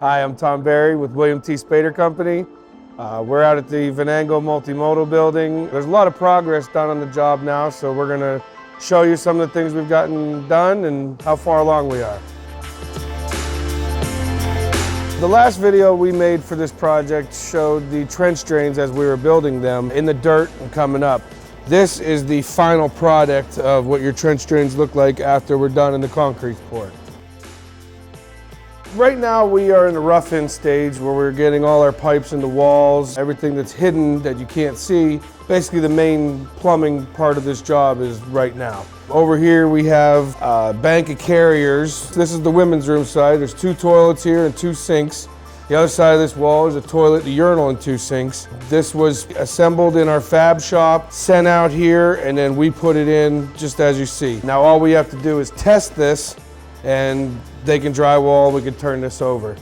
Hi, I'm Tom Barry with Wm.T.Spaeder Company. We're out at the Venango Multimodal building. There's a lot of progress done on the job now, so we're going to show you some of the things we've gotten done and how far along we are. The last video we made for this project showed the trench drains as we were building them in the dirt and coming up. This is the final product of what your trench drains look like after we're done in the concrete pour. Right now we are in the rough-in stage where we're getting all our pipes into walls, everything that's hidden that you can't see. Basically the main plumbing part of this job is right now. Over here we have a bank of carriers. This is the women's room side. There's 2 toilets here and 2 sinks. The other side of this wall is a toilet, a urinal, and 2 sinks. This was assembled in our fab shop, sent out here, and then we put it in just as you see. Now all we have to do is test this, and they can drywall, we can turn this over.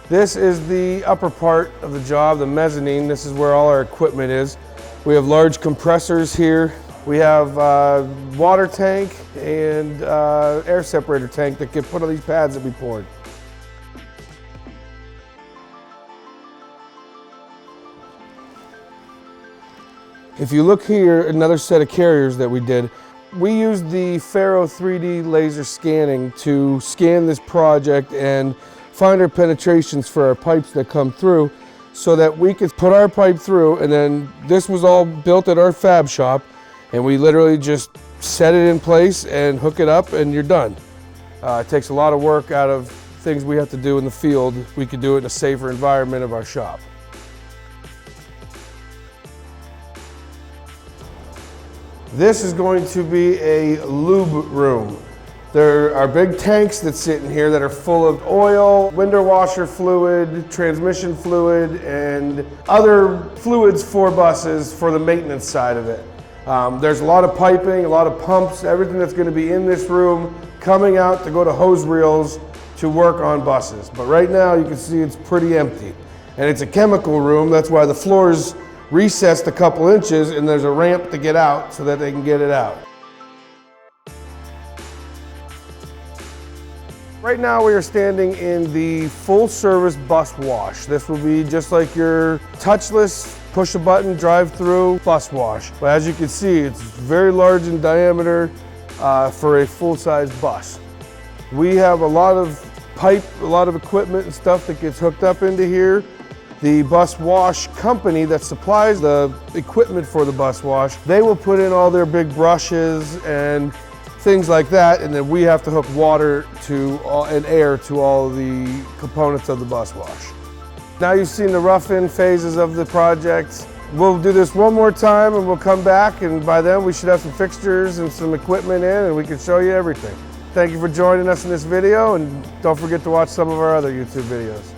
This is the upper part of the job, the mezzanine. This is where all our equipment is. We have large compressors here. We have water tank and air separator tank that get put on these pads that we poured. If you look here, another set of carriers that we did. We used the Faro 3D laser scanning to scan this project and find our penetrations for our pipes that come through so that we could put our pipe through, and then this was all built at our fab shop, and we literally just set it in place and hook it up and you're done. It takes a lot of work out of things we have to do in the field. We could do it in a safer environment of our shop. This is going to be a lube room. There are big tanks that sit in here that are full of oil, window washer fluid, transmission fluid, and other fluids for buses for the maintenance side of it. There's a lot of piping, a lot of pumps, everything that's going to be in this room coming out to go to hose reels to work on buses. But right now you can see it's pretty empty. And it's a chemical room, that's why the floor's recessed a couple inches and there's a ramp to get out so that they can get it out. Right now we are standing in the full service bus wash. This will be just like your touchless, push a button, drive through bus wash. But as you can see, it's very large in diameter for a full-size bus. We have a lot of pipe, a lot of equipment and stuff that gets hooked up into here. The bus wash company that supplies the equipment for the bus wash, they will put in all their big brushes and things like that, and then we have to hook water to and air to all the components of the bus wash. Now you've seen the rough-in phases of the project. We'll do this one more time and we'll come back, and by then we should have some fixtures and some equipment in and we can show you everything. Thank you for joining us in this video, and don't forget to watch some of our other YouTube videos.